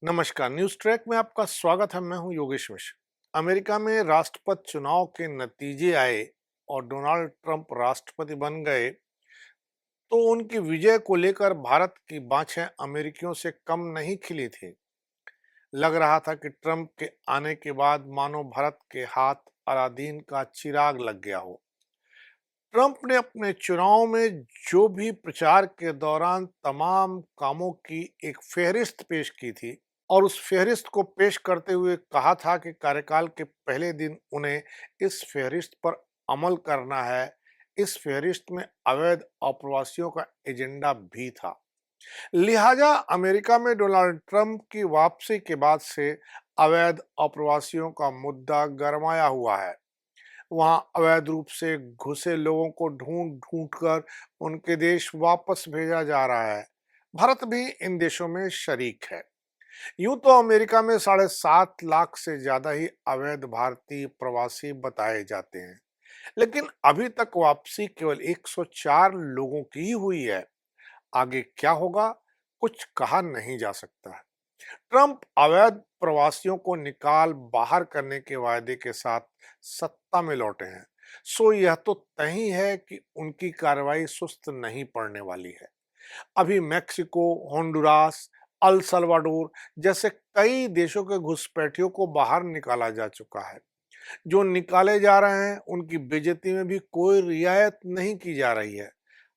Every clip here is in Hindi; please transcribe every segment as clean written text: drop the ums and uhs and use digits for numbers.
नमस्कार। न्यूज ट्रैक में आपका स्वागत है। मैं हूं योगेश मिश्र। अमेरिका में राष्ट्रपति चुनाव के नतीजे आए और डोनाल्ड ट्रंप राष्ट्रपति बन गए तो उनकी विजय को लेकर भारत की बाँछें अमेरिकियों से कम नहीं खिली थी। लग रहा था कि ट्रंप के आने के बाद मानो भारत के हाथ अलादीन का चिराग लग गया हो। ट्रंप ने अपने चुनाव में जो भी प्रचार के दौरान तमाम कामों की एक फेहरिस्त पेश की थी और उस फेहरिस्त को पेश करते हुए कहा था कि कार्यकाल के पहले दिन उन्हें इस फेहरिस्त पर अमल करना है। इस फेहरिस्त में अवैध अप्रवासियों का एजेंडा भी था। लिहाजा अमेरिका में डोनाल्ड ट्रंप की वापसी के बाद से अवैध अप्रवासियों का मुद्दा गरमाया हुआ है। वहां अवैध रूप से घुसे लोगों को ढूंढ ढूंढ कर उनके देश वापस भेजा जा रहा है। भारत भी इन देशों में शरीक है। यूं तो अमेरिका में 7.5 लाख से ज्यादा ही अवैध भारतीय प्रवासी बताए जाते हैं, लेकिन अभी तक वापसी केवल 104 लोगों की ही हुई है। आगे क्या होगा, कुछ कहा नहीं जा सकता है। ट्रंप अवैध प्रवासियों को निकाल बाहर करने के वायदे के साथ सत्ता में लौटे हैं, सो यह तो तय ही है कि उनकी कार्रवाई सुस्त नहीं पड़ने वाली है। अभी मैक्सिको, होंडुरास, अल सल्वाडोर जैसे कई देशों के घुसपैठियों को बाहर निकाला जा चुका है। जो निकाले जा रहे हैं उनकी बेइज्जती में भी कोई रियायत नहीं की जा रही है।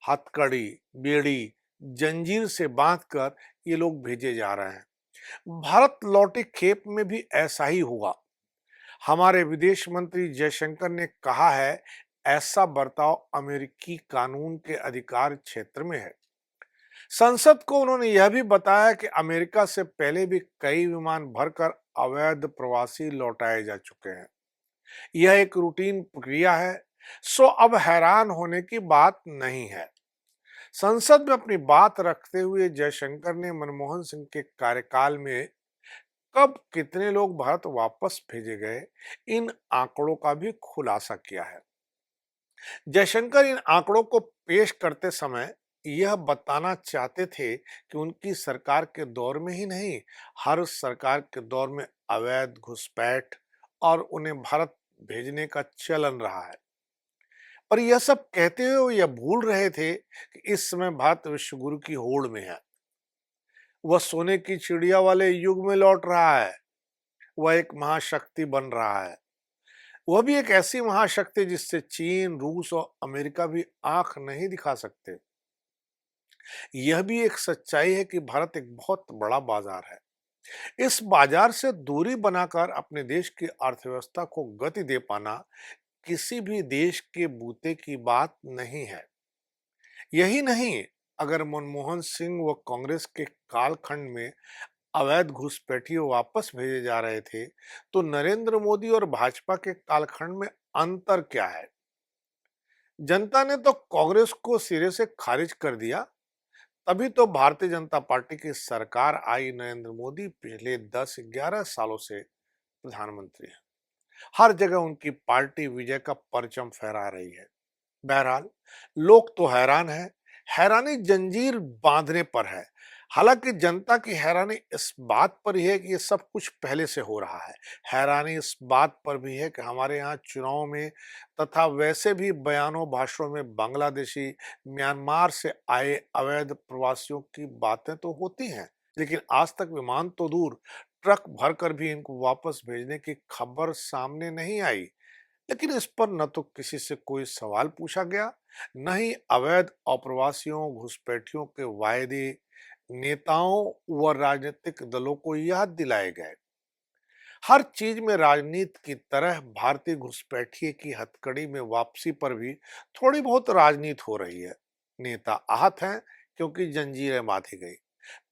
हथकड़ी, बेड़ी, जंजीर से बांधकर ये लोग भेजे जा रहे हैं। भारत लौटे खेप में भी ऐसा ही हुआ। हमारे विदेश मंत्री जयशंकर ने कहा है, ऐसा बर्ताव अमेरिकी कानून के अधिकार क्षेत्र में है। संसद को उन्होंने यह भी बताया कि अमेरिका से पहले भी कई विमान भरकर अवैध प्रवासी लौटाए जा चुके हैं। यह एक रूटीन प्रक्रिया है, सो अब हैरान होने की बात नहीं है। संसद में अपनी बात रखते हुए जयशंकर ने मनमोहन सिंह के कार्यकाल में कब कितने लोग भारत वापस भेजे गए, इन आंकड़ों का भी खुलासा किया है। जयशंकर इन आंकड़ों को पेश करते समय यह बताना चाहते थे कि उनकी सरकार के दौर में ही नहीं, हर सरकार के दौर में अवैध घुसपैठ और उन्हें भारत भेजने का चलन रहा है। पर यह सब कहते हुए वो यह भूल रहे थे कि इस समय भारत विश्व गुरु की होड़ में है। वह सोने की चिड़िया वाले युग में लौट रहा है। वह एक महाशक्ति बन रहा है। वह भी एक ऐसी महाशक्ति जिससे चीन, रूस और अमेरिका भी आंख नहीं दिखा सकते। यह भी एक सच्चाई है कि भारत एक बहुत बड़ा बाजार है। इस बाजार से दूरी बनाकर अपने देश की अर्थव्यवस्था को गति दे पाना किसी भी देश के बूते की बात नहीं है। यही नहीं, अगर मनमोहन सिंह व कांग्रेस के कालखंड में अवैध घुसपैठियों वापस भेजे जा रहे थे, तो नरेंद्र मोदी और भाजपा के कालखंड में अंतर क्या है? जनता ने तो कांग्रेस को सिरे से खारिज कर दिया। तभी तो भारतीय जनता पार्टी की सरकार आई। नरेंद्र मोदी पिछले 10-11 सालों से प्रधानमंत्री हैं। हर जगह उनकी पार्टी विजय का परचम फहरा रही है। बहरहाल, लोग तो हैरान हैं। हैरानी जंजीर बांधने पर है। हालांकि जनता की हैरानी इस बात पर ही है कि ये सब कुछ पहले से हो रहा है। हैरानी इस बात पर भी है कि हमारे यहाँ चुनाव में तथा वैसे भी बयानों भाषणों में बांग्लादेशी, म्यांमार से आए अवैध प्रवासियों की बातें तो होती हैं, लेकिन आज तक विमान तो दूर, ट्रक भरकर भी इनको वापस भेजने की खबर सामने नहीं आई। लेकिन इस पर न तो किसी से कोई सवाल पूछा गया, न ही अवैध अप्रवासियों, घुसपैठियों के वायदे नेताओं व राजनीतिक दलों को याद दिलाए गए। हर चीज में राजनीति की तरह भारतीय घुसपैठिए की हथकड़ी में वापसी पर भी थोड़ी बहुत राजनीति हो रही है। नेता आहत हैं क्योंकि जंजीरें बांधी गई।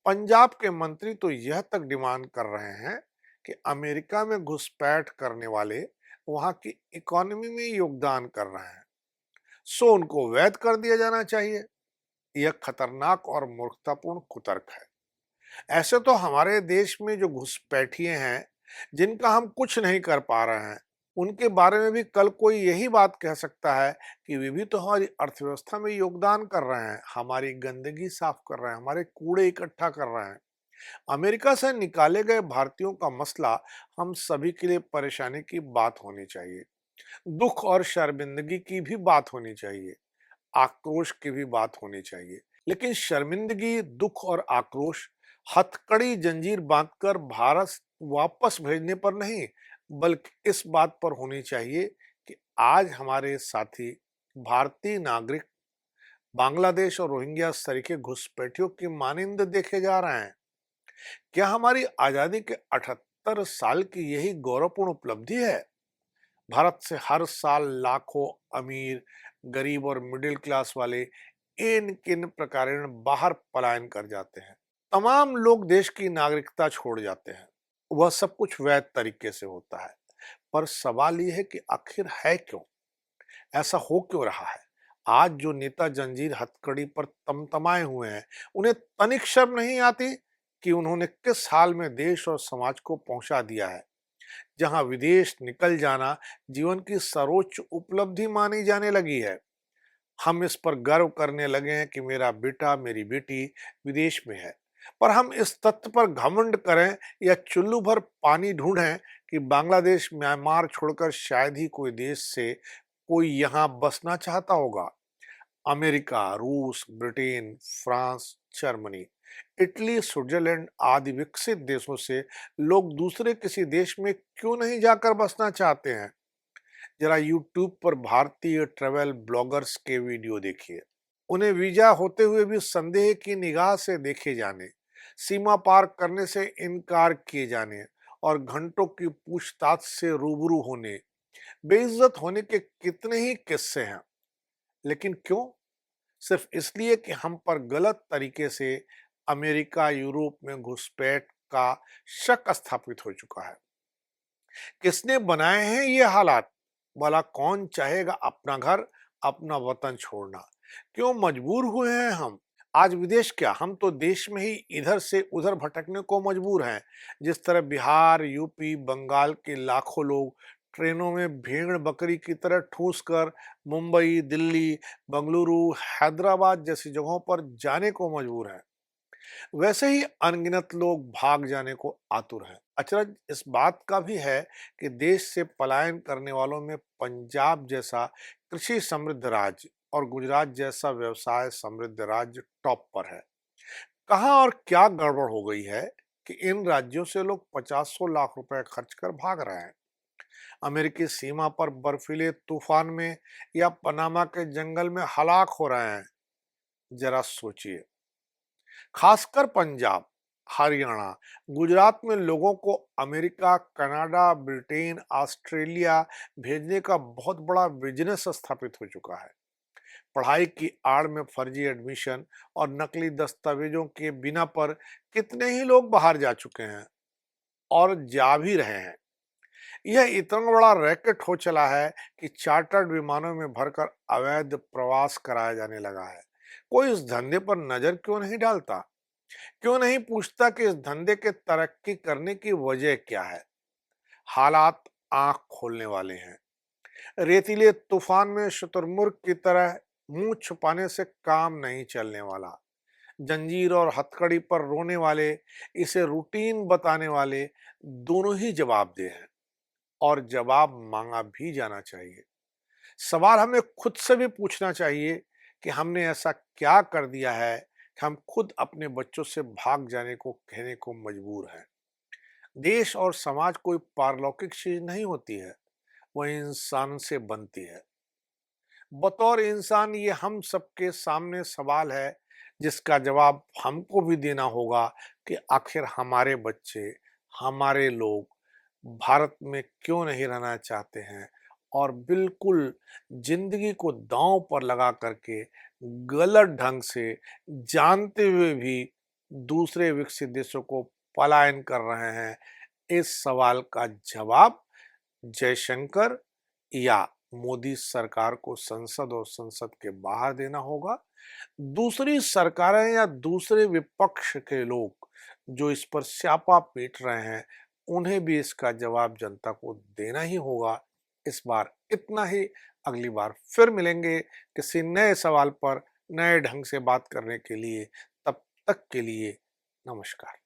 पंजाब के मंत्री तो यह तक डिमांड कर रहे हैं कि अमेरिका में घुसपैठ करने वाले वहां की इकोनॉमी में योगदान कर रहे हैं, सो उनको वैध कर दिया जाना चाहिए। यह खतरनाक और मूर्खतापूर्ण कुतर्क है। ऐसे तो हमारे देश में जो घुसपैठिए हैं, जिनका हम कुछ नहीं कर पा रहे हैं, उनके बारे में भी कल कोई यही बात कह सकता है कि वे भी तो हमारी अर्थव्यवस्था में योगदान कर रहे हैं, हमारी गंदगी साफ कर रहे हैं, हमारे कूड़े इकट्ठा कर रहे हैं। अमेरिका से निकाले गए भारतीयों का मसला हम सभी के लिए परेशानी की बात होनी चाहिए। दुख और शर्मिंदगी की भी बात होनी चाहिए, आक्रोश की भी बात होनी चाहिए। लेकिन शर्मिंदगी, दुख और आक्रोश हथकड़ी जंजीर बांधकर भारत वापस भेजने पर नहीं, बल्कि इस बात पर होनी चाहिए कि आज हमारे साथी भारतीय नागरिक बांग्लादेश और रोहिंग्या सरीखे घुसपैठियों की मानिंद देखे जा रहे हैं। क्या हमारी आजादी के 78 साल की यही गौरवपूर्ण उपलब्धि है? भारत से हर साल लाखों अमीर, गरीब और मिडिल क्लास वाले इन किन प्रकारेण बाहर पलायन कर जाते हैं। तमाम लोग देश की नागरिकता छोड़ जाते हैं। वह सब कुछ वैध तरीके से होता है। पर सवाल यह है कि आखिर है क्यों? ऐसा हो क्यों रहा है? आज जो नेता जंजीर हथकड़ी पर तमतमाए हुए हैं, उन्हें तनिक शर्म नहीं आती कि उन्होंने किस हाल में देश और समाज को पहुंचा दिया है, जहां विदेश निकल जाना जीवन की सर्वोच्च उपलब्धि मानी जाने लगी है। हम इस पर गर्व करने लगे हैं कि मेरा बेटा, मेरी बेटी विदेश में है। पर हम इस तथ्य पर घमंड करें या चुल्लू भर पानी ढूंढें कि बांग्लादेश, म्यांमार छोड़कर शायद ही कोई देश से कोई यहाँ बसना चाहता होगा। अमेरिका, रूस, Britain, France, Germany, Italy, Switzerland आदि विकसित देशों से लोग दूसरे किसी देश में क्यों नहीं जाकर बसना चाहते हैं? जरा यूट्यूब पर भारतीय ट्रैवल ब्लॉगर्स के वीडियो देखिए। उन्हें वीजा होते हुए भी संदेह की निगाह से देखे जाने, सीमा पार करने से इनकार किए जाने और घंटों की पूछताछ से रूबरू होने, बेइज्जत होने के कितने ही किस्से हैं। लेकिन क्यों? सिर्फ इसलिए कि हम पर गलत तरीके से अमेरिका, यूरोप में घुसपैठ का शक स्थापित हो चुका है। किसने बनाए हैं ये हालात? भला कौन चाहेगा अपना घर, अपना वतन छोड़ना? क्यों मजबूर हुए हैं हम? आज विदेश क्या, हम तो देश में ही इधर से उधर भटकने को मजबूर हैं। जिस तरह बिहार, यूपी, बंगाल के लाखों लोग ट्रेनों में भेड़ बकरी की तरह ठूस कर मुंबई, दिल्ली, बेंगलुरु, हैदराबाद जैसी जगहों पर जाने को मजबूर हैं, वैसे ही अनगिनत लोग भाग जाने को आतुर हैं। अचरज इस बात का भी है कि देश से पलायन करने वालों में पंजाब जैसा कृषि समृद्ध राज्य और गुजरात जैसा व्यवसाय समृद्ध राज्य टॉप पर है। कहाँ और क्या गड़बड़ हो गई है कि इन राज्यों से लोग 50 लाख रुपए खर्च कर भाग रहे हैं? अमेरिकी सीमा पर बर्फीले तूफान में या पनामा के जंगल में हलाक हो रहे हैं? जरा सोचिए। खासकर पंजाब, हरियाणा, गुजरात में लोगों को अमेरिका, कनाडा, ब्रिटेन, ऑस्ट्रेलिया भेजने का बहुत बड़ा बिजनेस स्थापित हो चुका है। पढ़ाई की आड़ में फर्जी एडमिशन और नकली दस्तावेजों के बिना पर कितने ही लोग बाहर जा चुके हैं और जा भी रहे हैं। यह इतना बड़ा रैकेट हो चला है कि चार्टर्ड विमानों में भरकर अवैध प्रवास कराया जाने लगा है। कोई इस धंधे पर नजर क्यों नहीं डालता? क्यों नहीं पूछता कि इस धंधे के तरक्की करने की वजह क्या है? हालात आंख खोलने वाले हैं। रेतीले तूफान में शुतुरमुर्ग की तरह मुंह छुपाने से काम नहीं चलने वाला। जंजीर और हथकड़ी पर रोने वाले, इसे रूटीन बताने वाले दोनों ही जवाबदेह हैं और जवाब मांगा भी जाना चाहिए। सवाल हमें खुद से भी पूछना चाहिए कि हमने ऐसा क्या कर दिया है कि हम खुद अपने बच्चों से भाग जाने को कहने को मजबूर हैं। देश और समाज कोई पारलौकिक चीज नहीं होती है, वह इंसान से बनती है। बतौर इंसान ये हम सबके सामने सवाल है जिसका जवाब हमको भी देना होगा कि आखिर हमारे बच्चे, हमारे लोग भारत में क्यों नहीं रहना चाहते हैं और बिल्कुल जिंदगी को दांव पर लगा करके गलत ढंग से जानते हुए भी दूसरे विकसित देशों को पलायन कर रहे हैं। इस सवाल का जवाब जयशंकर या मोदी सरकार को संसद और संसद के बाहर देना होगा। दूसरी सरकारें या दूसरे विपक्ष के लोग जो इस पर स्यापा पीट रहे हैं, उन्हें भी इसका जवाब जनता को देना ही होगा। इस बार इतना ही। अगली बार फिर मिलेंगे किसी नए सवाल पर नए ढंग से बात करने के लिए। तब तक के लिए नमस्कार।